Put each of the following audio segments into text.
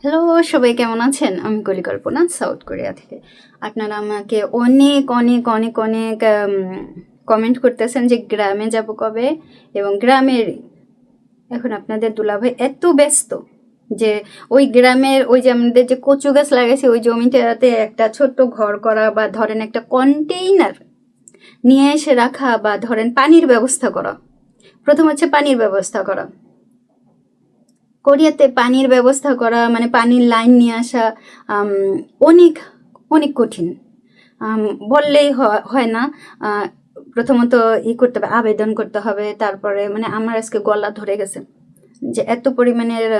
Hello, সবাই কেমন আছেন? আমি কল্পনা, সাউথ কোরিয়া থেকে। আপনারা আমাকে অনেক অনেক অনেক অনেক কমেন্ট করতেছেন যে গ্রামে যাব কবে, এবং গ্রামের এখন আপনাদের দুলাভাই এত ব্যস্ত যে ওই গ্রামের ওই যে আমাদের যে কচু গাছ লাগাইছে ওই জমিটাতে একটা ছোট্ট ঘর করা, বা ধরেন একটা কন্টেইনার নিয়ে এসে রাখা, বা ধরেন পানির ব্যবস্থা করা। প্রথম হচ্ছে পানির ব্যবস্থা করা। কোরিয়াতে পানির ব্যবস্থা করা মানে পানির লাইন নিয়ে আসা অনেক অনেক কঠিন। বললেই হয় না। প্রথমত করতে হবে, আবেদন করতে হবে। তারপরে মানে আমার আজকে গলা ধরে গেছে যে এত পরিমাণের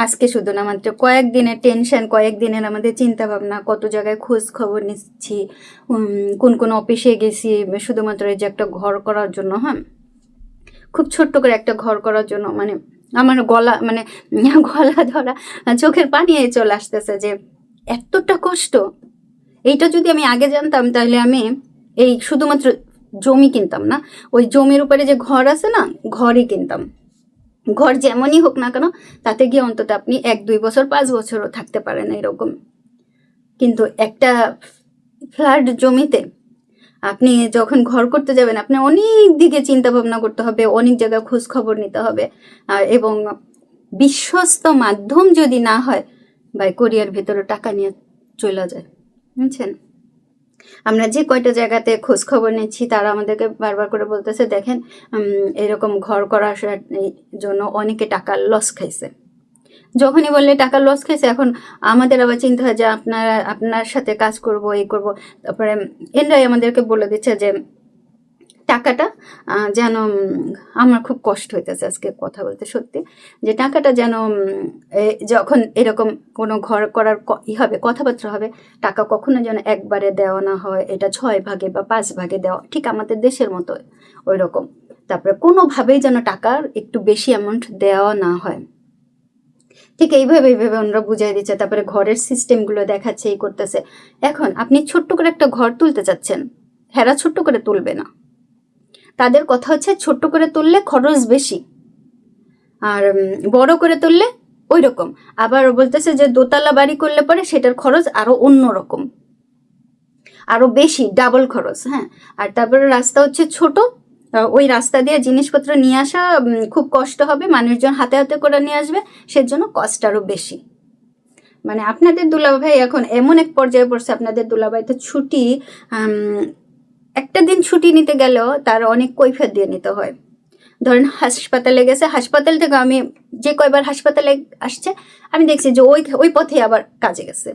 আজকে শুধু না, মাত্র কয়েকদিনের টেনশন, কয়েকদিনের আমাদের চিন্তা ভাবনা, কত জায়গায় খোঁজ খবর নিচ্ছি, কোন কোন অফিসে গেছি শুধুমাত্র এই যে একটা ঘর করার জন্য। হ্যাঁ, খুব ছোট্ট করে একটা ঘর করার জন্য মানে আমার গলা মানে গলা ধরা, চোখের পানি চলে আসতেছে যে এতটা কষ্ট। এইটা যদি আমি আগে জানতাম তাহলে আমি এই শুধুমাত্র জমি কিনতাম না, ওই জমির উপরে যে ঘর আছে না, ঘরই কিনতাম। ঘর যেমনই হোক না কেন, তাতে গিয়ে অন্তত আপনি 1-2 বছর 5 বছরও থাকতে পারেন এরকম। কিন্তু একটা ফ্ল্যাট জমিতে আপনি যখন ঘর করতে যাবেন, আপনি অনেক দিকে চিন্তা ভাবনা করতে হবে, অনেক জায়গায় খোঁজ খবর নিতে হবে, এবং বিশ্বস্ত মাধ্যম যদি না হয়, বা কোরিয়ার ভেতরে টাকা নিয়ে চলে যায়। বুঝছেন? আমরা যে কয়টা জায়গাতে খোঁজ খবর নিচ্ছি তারা আমাদেরকে বারবার করে বলতেছে, দেখেন এরকম ঘর করার জন্য অনেকে টাকা লস খাইছে। যখনই বললে টাকা লস খাইছে, এখন আমাদের আবার চিন্তা হয় যে আপনার সাথে কাজ করব, এই করব। তারপরে এনরাই আমাদেরকে বলে দিচ্ছে যে টাকাটা যেন, আমার খুব কষ্ট হইতেছে আজকে কথা বলতে সত্যি, যে টাকাটা যেন যখন এরকম কোনো ঘর করার হবে, কথাবার্তা হবে, টাকা কখনো যেন একবারে দেওয়া না হয়, এটা 6 ভাগে বা 5 ভাগে দেওয়া, ঠিক আমাদের দেশের মতো ওই রকম। তারপরে কোনোভাবেই যেন টাকার একটু বেশি অ্যামাউন্ট দেওয়া না হয়। ঠিক এইভাবে ওনারা বুঝাই দিচ্ছে। তারপরে ঘরের সিস্টেমগুলো দেখাচ্ছে, এই করতেছে। এখন আপনি ছোট্ট করে একটা ঘর তুলতে চাচ্ছেন, হেরা ছোট্ট করে তুলবে না। তাদের কথা হচ্ছে ছোট্ট করে তুললে খরচ বেশি, আর বড় করে তুললে ওই রকম। আবার বলতেছে যে দোতলা বাড়ি করলে পরে সেটার খরচ আরো অন্যরকম, আরো বেশি, ডাবল খরচ। হ্যাঁ, আর তারপরে রাস্তা হচ্ছে ছোট, ওই রাস্তা দিয়ে জিনিসপত্র নিয়ে আসা খুব কষ্ট হবে, মানুষজন হাতে হাতে করে নিয়ে আসবে, সেজন্য কষ্ট আরো বেশি। মানে আপনাদের দুলাভাই এখন এমন এক পর্যায়ে পড়ছে, আপনাদের দুলাভাই তো ছুটি একটা দিন ছুটি নিতে গেলেও তার অনেক কৈফিয়ত দিয়ে নিতে হয়। ধরেন হাসপাতালে গেছে, হাসপাতাল থেকে আমি যে কয়বার হাসপাতালে আসছে আমি দেখছি যে ওই পথে আবার কাজে গেছে।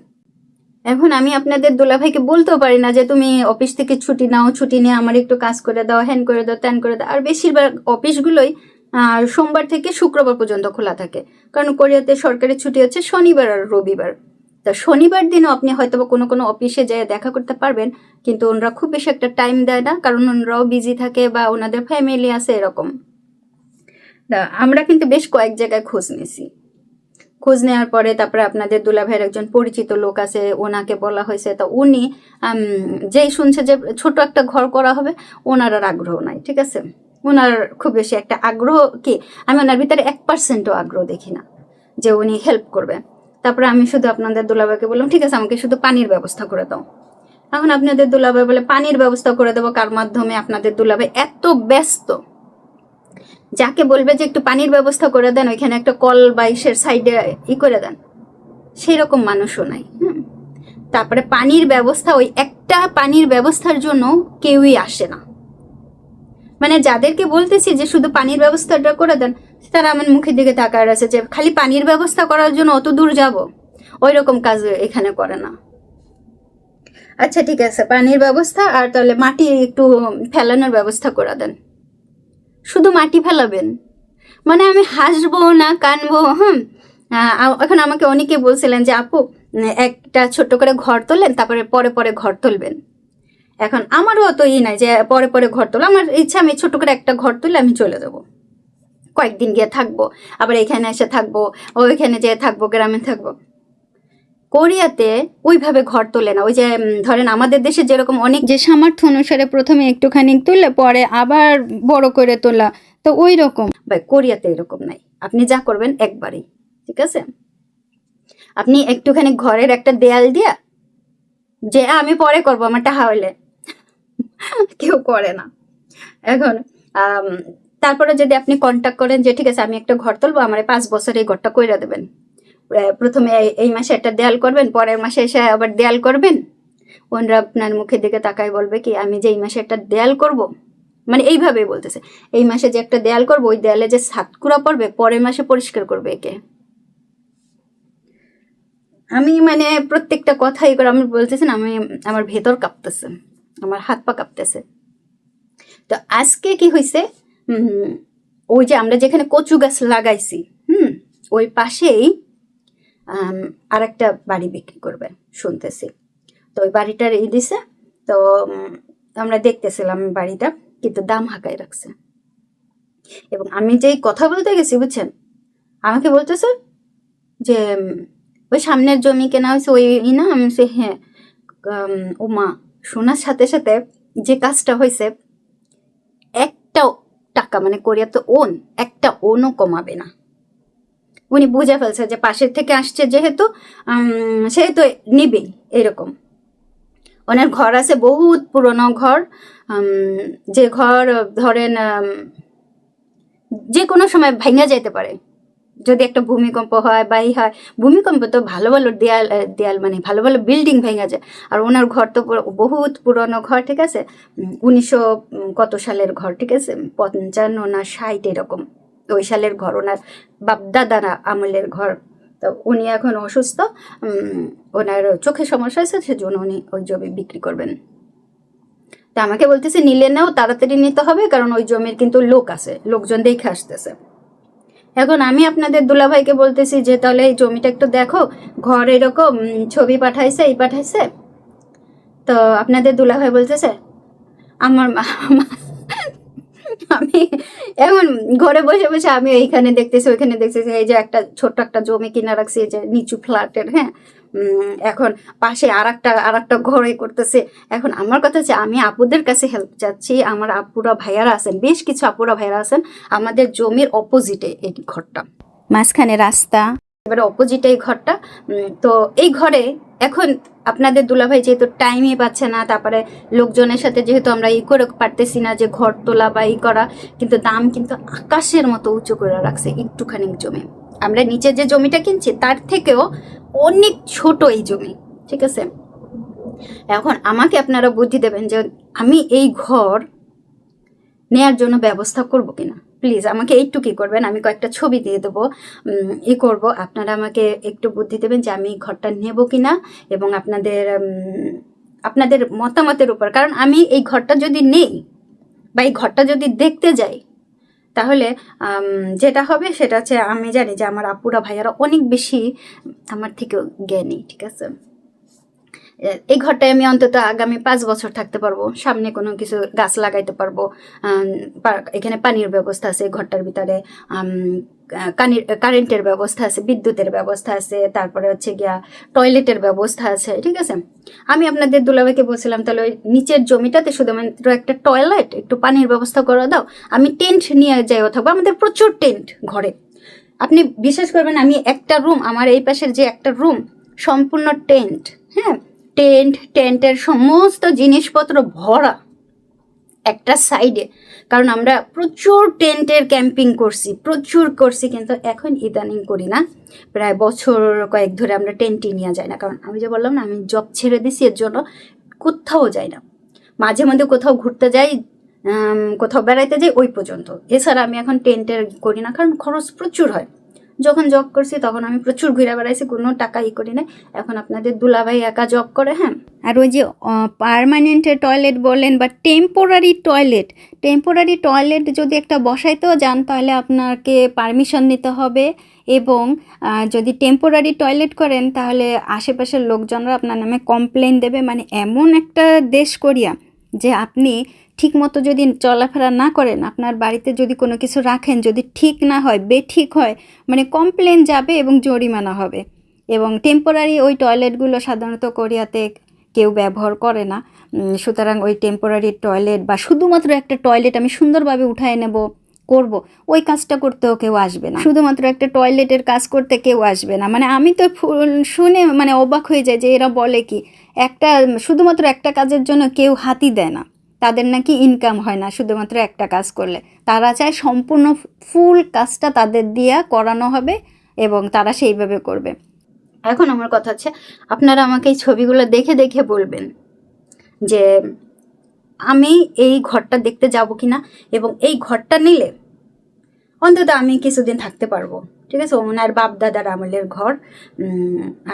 এখন আমি আপনাদের দুলাভাইকে বলতেও পারি না যে তুমি অফিস থেকে ছুটি নাও, ছুটি নিয়ে আমার একটু কাজ করে দাও, হ্যান করে দাও, ত্যান করে দাও। আর বেশিরভাগ অফিসগুলোই সোমবার থেকে শুক্রবার পর্যন্ত খোলা থাকে, কারণ কোরিয়াতে সরকারি ছুটি হচ্ছে শনিবার আর রবিবার। তা শনিবার দিনও আপনি হয়তো কোনো কোনো অফিসে যেয়ে দেখা করতে পারবেন, কিন্তু ওনারা খুব বেশি একটা টাইম দেয় না, কারণ ওনারাও বিজি থাকে বা ওনাদের ফ্যামিলি আছে এরকম। আমরা কিন্তু বেশ কয়েক জায়গায় খোঁজ নিয়েছি। খোঁজ নেওয়ার পরে তারপরে আপনাদের দুলাভাইয়ের একজন পরিচিত লোক আছে, ওনাকে বলা হয়েছে। তো উনি যেই শুনছে যে ছোট একটা ঘর করা হবে, ওনার আর আগ্রহ নাই। ঠিক আছে, ওনার খুব বেশি একটা আগ্রহ কি, আমি ওনার ভিতরে 1%ও আগ্রহ দেখি না যে উনি হেল্প করবে। তারপরে আমি শুধু আপনাদের দুলাভাইকে বললাম, ঠিক আছে আমাকে শুধু পানির ব্যবস্থা করে দাও। এখন আপনাদের দুলাভাই বলে পানির ব্যবস্থা করে দেবো কার মাধ্যমে? আপনাদের দুলাভাই এত ব্যস্ত, যাকে বলবে যে একটু পানির ব্যবস্থা করে দেন, ওইখানে একটা কল বা ইসের সাইডে করে দেন, সেই রকম মানুষও নাই। তারপরে পানির ব্যবস্থা, ওই একটা পানির ব্যবস্থার জন্য কেউই আসে না। মানে যাদেরকে বলতেছি যে শুধু পানির ব্যবস্থাটা করে দেন, তারা আমার মুখের দিকে তাকায় আছে যে খালি পানির ব্যবস্থা করার জন্য অত দূর যাব, ওই রকম কাজ এখানে করে না। আচ্ছা ঠিক আছে, পানির ব্যবস্থা আর তাহলে মাটি একটু ফেলানোর ব্যবস্থা করে দেন। শুধু মাটি ফেলাবেন মানে আমি হাসবো না কানবো? এখন আমাকে অনেকে বলছিলেন যে আপু একটা ছোট্ট করে ঘর তোলেন, তারপরে পরে পরে ঘর তুলবেন। এখন আমারও অত নাই যে পরে পরে ঘর তোলা, আমার ইচ্ছা আমি ছোট করে একটা ঘর তুলে আমি চলে যাব, কয়েকদিন গিয়ে থাকবো, আবার এখানে এসে থাকবো, ওইখানে যেয়ে থাকবো, গ্রামে থাকবো। কোরিয়াতে ওইভাবে ঘর তোলে না। ওই যে ধরেন আমাদের দেশে যেরকম অনেক যে সামর্থ্য অনুসারে প্রথমে একটুখানি তুললে পরে আবার বড় করে তোলা, তো ওই রকম। ভাই কোরিয়াতে এরকম নাই, আপনি যা করবেন একবারেই, ঠিক আছে? আপনি একটুখানি ঘরের একটা দেয়াল দিয়া যে আমি পরে করবো আমার টাকা হইলে, কেউ করে না। এখন তারপরে যদি আপনি কন্ট্যাক্ট করেন যে ঠিক আছে আমি একটা ঘর তুলবো, আমার 5 বছর এই ঘরটা কইরা দেবেন, প্রথমে এই মাসে একটা দেয়াল করবেন, পরের মাসে এসে আবার দেয়াল করবেন, ওনারা আপনার মুখের দিকে তাকায় বলবে কি আমি যে এই মাসে একটা দেয়াল করব, মানে এইভাবেই বলতেছে এই মাসে যে একটা দেয়াল করব, ওই দেয়ালে যে সাতকুড়া পড়বে পরের মাসে পরিষ্কার করবে একে। আমি মানে প্রত্যেকটা কথাই করে আমি বলতেছেন, আমি আমার ভেতর কাঁপতেছে, আমার হাত পা কাঁপতেছে। তো আজকে কি হয়েছে, ওই যে আমরা যেখানে কচু গাছ লাগাইছি ওই পাশেই আর একটা বাড়ি বিক্রি করবে শুনতেছি। তো ওই বাড়িটার দিছে, তো আমরা দেখতেছিলাম বাড়িটা, কিন্তু দাম হাঁকায় রাখছে। এবং আমি যেই কথা বলতে গেছি বুঝছেন, আমাকে বলতেছে যে ওই সামনের জমি কেনা হয়েছে ওই না, আমি বলছি হ্যাঁ। ও মা, শোনার সাথে সাথে যে কাজটা হয়েছে, একটা টাকা মানে কোরিয়া তো একটা ওনও কমাবে না। উনি বুঝে ফেলছে যে পাশের থেকে আসছে যেহেতু সেহেতু নিবেই, এরকম। ওনার ঘর আছে, বহুত পুরনো ঘর, যে ঘর ধরেন যে কোনো সময় ভাঙা যেতে পারে যদি একটা ভূমিকম্প হয় বা এই হয়। ভূমিকম্প তো ভালো ভালো দেয়াল মানে ভালো ভালো বিল্ডিং ভেঙে যায়, আর ওনার ঘর তো বহুত পুরনো ঘর, ঠিক আছে? 1900 কত সালের ঘর, ঠিক আছে? 55 না 60 এরকম ওই সালের ঘর, ওনার বাপদাদারা আমলের ঘর। তো উনি এখন অসুস্থ, ওনার চোখে সমস্যা হয়েছে, সেজন্য উনি ওই জমি বিক্রি করবেন। তা আমাকে বলতেছে নিলে নাও, তাড়াতাড়ি নিতে হবে, কারণ ওই জমির কিন্তু লোক আছে, লোকজন দেখে আসতেছে। এখন আমি আপনাদের দুলাভাইকে বলতেছি যে তাহলে এই জমিটা একটু দেখো, ঘর এরকম ছবি পাঠাইছে, এই পাঠাইছে। তো আপনাদের দুলাভাই বলতেছে আমার আমি এখন ঘরে বসে বসে আমি এইখানে দেখতেছি ওইখানে দেখতেছি, এই যে একটা ছোট্ট একটা জমি কিনা রাখছি, এই যে নিচু ফ্ল্যাটের, হ্যাঁ। এখন পাশে আর একটা ঘরে করতেছে। এখন আমার কথা হচ্ছে আমি আপুদের কাছে হেল্প চাচ্ছি, আমার আপুরা ভাইয়ারা আছেন, বেশ কিছু আপুরা ভাইয়ারা আছেন, আমাদের জমির অপোজিটে এই ঘরটা, মাঝখানে রাস্তা, এবারে অপোজিটে এই ঘরটা। তো এই ঘরে এখন আপনাদের দুলাভাই যেহেতু টাইমই পাচ্ছে না, তারপরে লোকজনের সাথে যেহেতু আমরা করে পারতেছি না যে ঘর তোলা বা করা, কিন্তু দাম কিন্তু আকাশের মতো উঁচু করে রাখছে একটুখানি জমি। আমরা নিচে যে জমিটা কিনছি তার থেকেও অনেক ছোট এই জমি, ঠিক আছে? এখন আমাকে আপনারা বুদ্ধি দেবেন যে আমি এই ঘর নেয়ার জন্য ব্যবস্থা করব কিনা। প্লিজ আমাকে এইটুকুই করবেন, আমি কয়েকটা ছবি দিয়ে দেবো, করব। আপনারা আমাকে একটু বুদ্ধি দেবেন যে আমি ঘরটা নেব কিনা, এবং আপনাদের মতামতের উপর। কারণ আমি এই ঘরটা যদি নেই বা এই ঘরটা যদি দেখতে যাই, তাহলে যেটা হবে সেটা হচ্ছে, আমি জানি যে আমার আপুরা ভাইয়ারা অনেক বেশি আমার থেকেও জ্ঞানী, ঠিক আছে? এই ঘরটায় আমি অন্তত আগামী 5 বছর থাকতে পারবো, সামনে কোনো কিছু গাছ লাগাইতে পারবো, এখানে পানির ব্যবস্থা আছে ঘরটার ভিতরে, কারেন্টের ব্যবস্থা আছে, বিদ্যুতের ব্যবস্থা আছে, তারপরে হচ্ছে গিয়া টয়লেটের ব্যবস্থা আছে, ঠিক আছে? আমি আপনাদের দুলাভাইকে বলছিলাম তাহলে ওই নিচের জমিটাতে শুধুমাত্র একটা টয়লেট, একটু পানির ব্যবস্থা করে দাও, আমি টেন্ট নিয়ে যাই থাকবো, আমাদের প্রচুর টেন্ট ঘরে। আপনি বিশ্বাস করবেন, আমি একটা রুম, আমার এই পাশের যে একটা রুম সম্পূর্ণ টেন্ট, হ্যাঁ, টেন্টের সমস্ত জিনিসপত্র ভরা একটা সাইডে। কারণ আমরা প্রচুর টেন্টের ক্যাম্পিং করছি, কিন্তু এখন ইদানিং করি না, প্রায় বছর কয়েক ধরে আমরা টেন্টই নিয়ে যাই না। কারণ আমি যে বললাম না, আমি জব ছেড়ে দিছি, এর জন্য কোথাও যাই না। মাঝে মধ্যে কোথাও ঘুরতে যাই, কোথাও বেড়াইতে যাই, ওই পর্যন্ত। এছাড়া আমি এখন টেন্টের করি না, কারণ খরচ প্রচুর হয়। যখন জব করছি তখন আমি প্রচুর ঘুরে বেড়াইছি, কোনো টাকা করি না। এখন আপনাদের দুলাভাই একা জব করে, হ্যাঁ। আর ওই যে পার্মানেন্ট টয়লেট বললেন বা টেম্পোরারি টয়লেট যদি একটা বসাইতেও যান, তাহলে আপনাকে পারমিশন নিতে হবে। এবং যদি টেম্পোরারি টয়লেট করেন, তাহলে আশেপাশের লোকজনরা আপনার নামে কমপ্লেন দেবে। মানে এমন একটা দেশ কোরিয়া যে আপনি ঠিক মতো যদি চলাফেরা না করেন, আপনার বাড়িতে যদি কোনো কিছু রাখেন, যদি ঠিক না হয়, বেঠিক হয়, মানে কমপ্লেন যাবে এবং জরিমানা হবে। এবং টেম্পোরারি ওই টয়লেটগুলো সাধারণত কোরিয়াতে কেউ ব্যবহার করে না। সুতরাং ওই টেম্পোরারি টয়লেট বা শুধুমাত্র একটা টয়লেট আমি সুন্দরভাবে উঠায় নেব, করব, ওই কাজটা করতেও কেউ আসবে না, শুধুমাত্র একটা টয়লেটের কাজ করতে কেউ আসবে না। মানে আমি তো শুনে মানে অবাক হয়ে যায় যে এরা বলে কি, একটা শুধুমাত্র একটা কাজের জন্য কেউ হাতই দেয় না, তাদের নাকি ইনকাম হয় না শুধুমাত্র একটা কাজ করলে। তারা চায় সম্পূর্ণ ফুল কাজটা তাদের দিয়া করানো হবে এবং তারা সেইভাবে করবে। এখন আমার কথা হচ্ছে, আপনারা আমাকে এই ছবিগুলো দেখে দেখে বলবেন যে আমি এই ঘরটা দেখতে যাব কি না, এবং এই ঘরটা নিলে অন্তত আমি কিছুদিন থাকতে পারবো। ঠিক আছে, ওনার বাপ দাদার আমলের ঘর,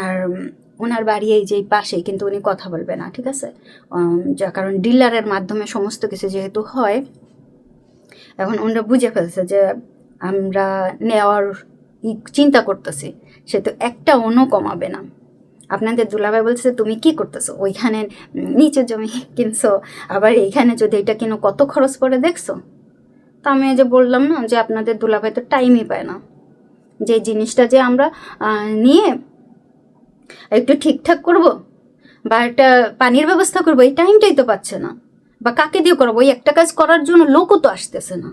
আর ওনার বাড়ি এই যে পাশেই, কিন্তু উনি কথা বলবে না। ঠিক আছে, যা কারণ ডিলারের মাধ্যমে সমস্ত কিছু যেহেতু হয়, এখন ওনারা বুঝে ফেলছে যে আমরা নেওয়ার চিন্তা করতেছি, সে তো একটা অন্য কমাবে না। আপনাদের দুলাভাই বলছে তুমি কি করতেছো, ওইখানে নিচে জমি কিনছো, আবার এইখানে যদি এটা কিনো কত খরচ পড়ে দেখছো। তা আমি যে বললাম না যে আপনাদের দুলাভাই তো টাইমই পায় না, যে জিনিসটা যে আমরা নিয়ে একটু ঠিকঠাক করব বা একটা পানির ব্যবস্থা করবো, এই টাইমটাই তো পাচ্ছে না। বা কাকে দিয়ে করবো, ওই একটা কাজ করার জন্য লোকও তো আসতেছে না।